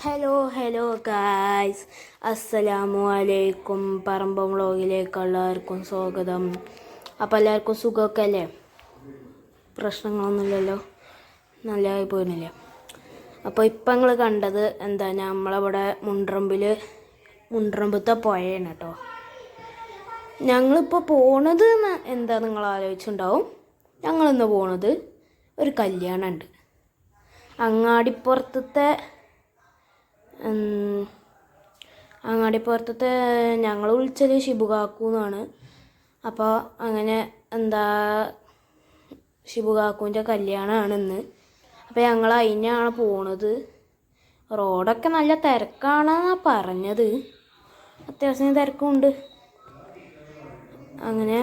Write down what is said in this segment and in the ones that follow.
Hello guys, അസ്സലാമു അലൈക്കും. പറമ്പ് വ്ളോഗിലേക്ക് എല്ലാവർക്കും സ്വാഗതം. അപ്പോൾ എല്ലാവർക്കും സുഖമൊക്കെ അല്ലേ? പ്രശ്നങ്ങളൊന്നുമില്ലല്ലോ, നല്ലതായി പോയിരുന്നില്ലേ? അപ്പോൾ ഇപ്പം നിങ്ങൾ കണ്ടത് എന്താ, നമ്മളിവിടെ മുണ്ട്രമ്പത്തെ പുഴയാണ് കേട്ടോ. ഞങ്ങളിപ്പോൾ പോണത് എന്താ നിങ്ങൾ ആലോചിച്ചുണ്ടാവും. ഞങ്ങളിന്ന് പോണത് ഒരു കല്യാണമുണ്ട്. അങ്ങാടിപ്പുറത്തെ ഞങ്ങൾ വിളിച്ചത് ഷിബുകാക്കു എന്നാണ്. അപ്പോൾ അങ്ങനെ എന്താ ഷിബുകാക്കുവിൻ്റെ കല്യാണമാണ് ഇന്ന്. അപ്പോൾ ഞങ്ങൾ അതിനാണ് പോണത്. റോഡൊക്കെ നല്ല തിരക്കാണെന്നാണ് പറഞ്ഞത്. അത്യാവശ്യം തിരക്കുണ്ട്. അങ്ങനെ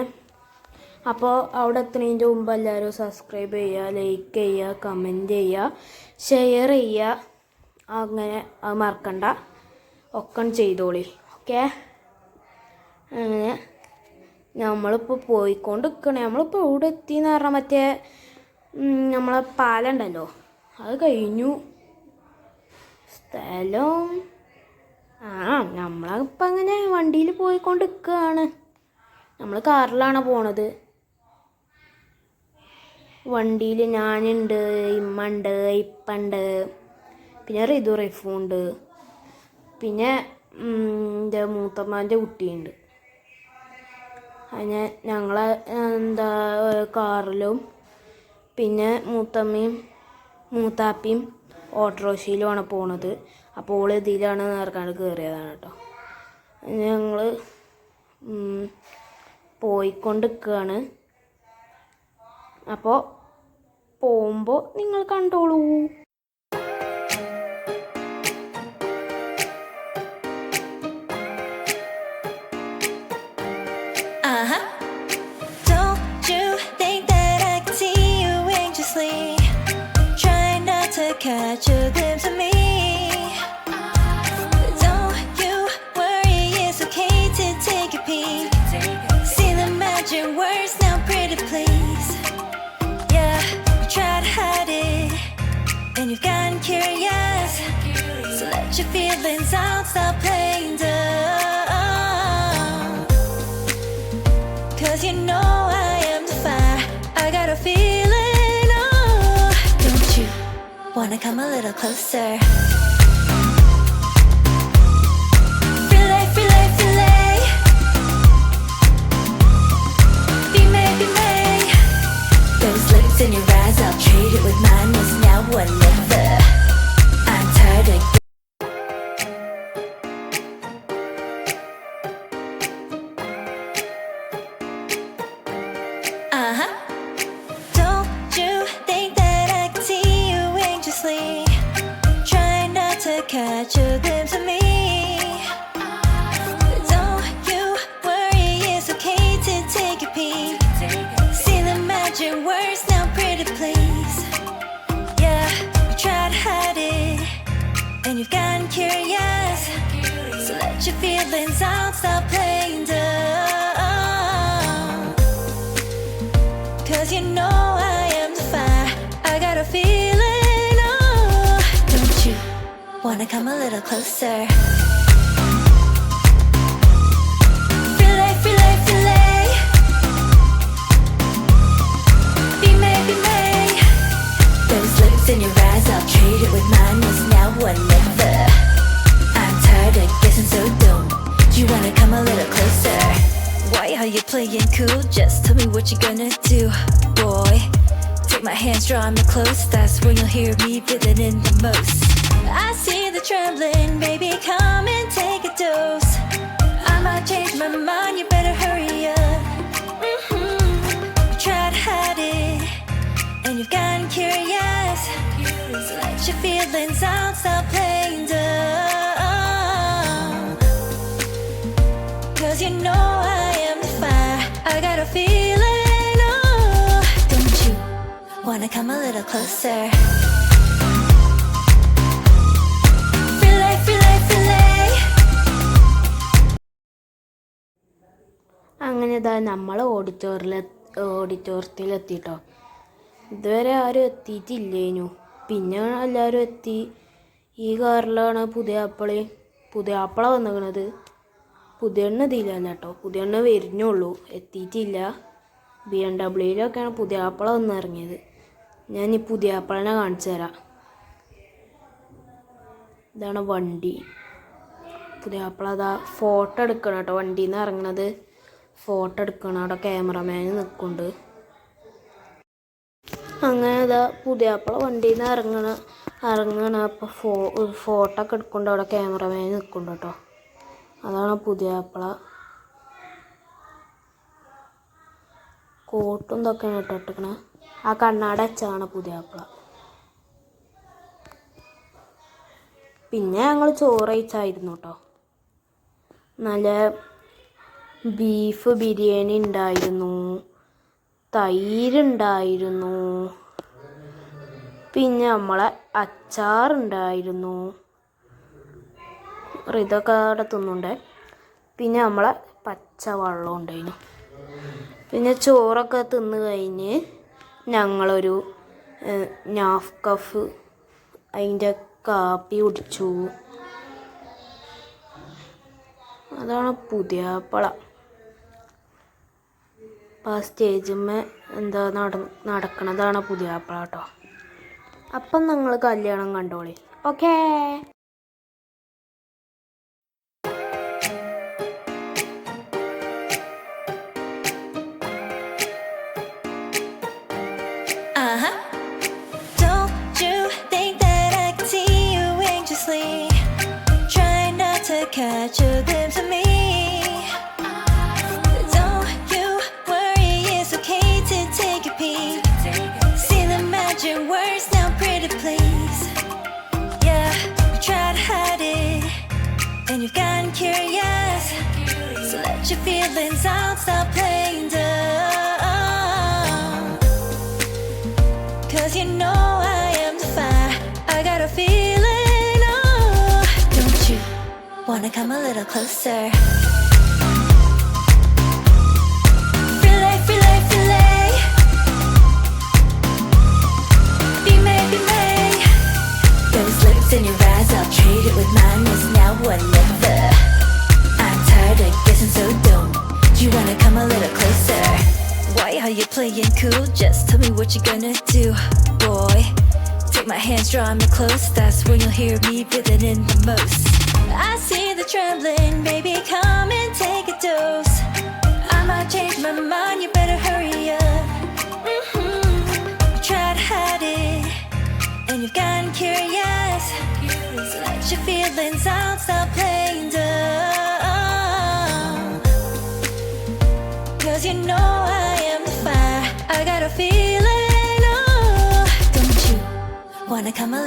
അപ്പോൾ അവിടെ എത്തുന്നതിൻ്റെ മുമ്പ് എല്ലാവരും സബ്സ്ക്രൈബ് ചെയ്യുക, ലൈക്ക് ചെയ്യുക, കമൻറ്റ് ചെയ്യുക, ഷെയർ ചെയ്യുക. അങ്ങനെ അത് മറക്കണ്ട, ഒക്കെ ചെയ്തോളി. ഓക്കെ. അങ്ങനെ നമ്മളിപ്പോൾ പോയിക്കൊണ്ട് നമ്മളിപ്പോൾ ഇവിടെ എത്തിയെന്ന് പറഞ്ഞാൽ മറ്റേ നമ്മളെ പാലം ഉണ്ടല്ലോ, അത് കഴിഞ്ഞു. സ്ഥലം നമ്മളിപ്പോൾ അങ്ങനെ വണ്ടിയിൽ പോയിക്കൊണ്ട് നിൽക്കുകയാണ്. നമ്മൾ കാറിലാണ് പോണത്. വണ്ടിയിൽ ഞാനുണ്ട്, ഇമ്മണ്ട്, ഇപ്പണ്ട്, പിന്നെ റിഫുണ്ട്, പിന്നെ എൻ്റെ മൂത്തമ്മാൻ്റെ കുട്ടിയുണ്ട്. അങ്ങനെ ഞങ്ങൾ എന്താ കാറിലും പിന്നെ മൂത്താപ്പിയും ഓട്ടോറിക്ഷയിലുമാണ് പോണത്. അപ്പോൾ ഓൾ ഇതിലാണ് നേർക്കാണ്ട് കയറിയതാണ് കേട്ടോ. ഞങ്ങൾ പോയിക്കൊണ്ടിരിക്കുകയാണ്. അപ്പോൾ പോകുമ്പോൾ നിങ്ങൾ കണ്ടോളൂ. Don't you think that I can see you anxiously, trying not to catch a glimpse of me? Don't you worry, it's okay to take a peek. See the magic words now, pretty please. Yeah, you try to hide it, and you've gotten curious. So let your feelings out, stop playing dumb. 'Cause you know I am the fire, I got a feeling, oh. Don't you wanna come a little closer? Filet, filet, filet. Be may. Those lips in your eyes, I'll trade it with mine. Is now or never. I'm tired of Don't you think that I can see you anxiously, trying not to catch a glimpse of me? Don't you worry, it's okay to take a peek. See the magic words now, pretty please. Yeah, you try to hide it, and you've gotten curious. So let your feelings out, stop playing dumb. 'Cause you know I am the fire, I got a feeling, oh. Don't you wanna come a little closer? Filet, filet, filet. Be may. Those lips in your eyes, I'll trade it with mine. Is now or never. I'm tired of guessing so dumb. Do you wanna come a little closer? Why are you playing cool? Just tell me what you're gonna do, boy. Take my hands, draw me close. That's when you'll hear me feeling in the most. I see the trembling, baby, come and take a dose. I might change my mind, you better hurry up. You try to hide it, and you've gotten curious. So let your feelings out, stop playing dumb. 'Cause you know I am the fire, I got a feeling, oh. Don't you wanna come a little closer? Filet, filet, filet. അങ്ങനെ ഇതാ നമ്മൾ ഓഡിറ്റോറിയത്തിലെത്തിട്ടോ. ഇതുവരെ ആരും എത്തിയിട്ടില്ലേനു. പിന്നെ എല്ലാവരും എത്തി. ഈ കാറിലാണ് പുതിയ ആപ്പിള വന്നിരിക്കണത്. പുതിയ എണ്ണ ഇതിലല്ല കേട്ടോ, പുതിയ എണ്ണ വരുന്നുള്ളൂ, എത്തിയിട്ടില്ല. BMW-ലൊക്കെയാണ് പുതിയ ആപ്പിള വന്നിറങ്ങിയത്. ഞാൻ ഈ പുതിയ ആപ്പിളിനെ കാണിച്ചു തരാം. ഇതാണ് വണ്ടി. പുതിയ ആപ്പിള അതാ ഫോട്ടോ എടുക്കണം കേട്ടോ, വണ്ടിയിൽ നിന്ന് ഇറങ്ങണത് ഫോട്ടോ എടുക്കണം. അവിടെ ക്യാമറമാൻ നിൽക്കുന്നുണ്ട്. അങ്ങനെ ഇതാ പുതിയ ആപ്പിള വണ്ടിയിൽ നിന്ന് ഇറങ്ങണ അപ്പോൾ ഫോട്ടോ ഒക്കെ എടുക്കുന്നുണ്ട്. അവിടെ ക്യാമറമാൻ നിൽക്കുന്നുണ്ട് കേട്ടോ. അതാണ് പുതിയ ആപ്പിള. കോട്ടും ഇതൊക്കെയാണ് കേട്ടോ ഇട്ടിക്കണ. ആ കണ്ണാട വെച്ചാണ് പുതിയ ആപ്പിള. പിന്നെ ഞങ്ങൾ ചോറ് കഴിച്ചായിരുന്നു കേട്ടോ. നല്ല ബീഫ് ബിരിയാണി ഉണ്ടായിരുന്നു, തൈരുണ്ടായിരുന്നു, പിന്നെ നമ്മളെ അച്ചാറുണ്ടായിരുന്നു. ഇതൊക്കെ അവിടെ തിന്നുണ്ടേ. പിന്നെ നമ്മളെ പച്ചവെള്ളം ഉണ്ടായിരുന്നു. പിന്നെ ചോറൊക്കെ തിന്ന് കഴിഞ്ഞ് ഞങ്ങളൊരു നാസ്കഫ് അതിൻ്റെ കാപ്പി കുടിച്ചു. അതാണ് പുതിയ ആപ്പിള. അപ്പം ആ സ്റ്റേജിന്മേൽ എന്താ നടക്കണതാണ് പുതിയ ആപ്പിള കേട്ടോ. അപ്പം നിങ്ങൾ കല്യാണം കണ്ടോളി. Okay. Don't you think that I can see you anxiously, trying not to catch a glimpse of me? Don't you worry, it's okay to take a peek. See the magic words now, pretty please. Yeah, you try to hide it, and you've gotten curious. So let your feelings out, stop playing dumb. 'Cause you know I am the fire, I got a feeling, oh. Don't you wanna come a little closer? Filet, filet, filet. Be made, be made. Those lips in your eyes, I'll trade it with mine. It's now or never. I'm tired of guessing so dumb. Do you wanna come a little closer? Why are you playing cool? Just tell me what you're gonna do, boy. Take my hands, draw me close. That's when you'll hear me feeling in the most. I see the trembling, baby, come and take a dose. I might change my mind, you better hurry up. You try to hide it, and you've gotten curious. So let your feelings out, stop playing dumb. 'Cause you know I am the fire, I got a feeling, oh. Don't you wanna come a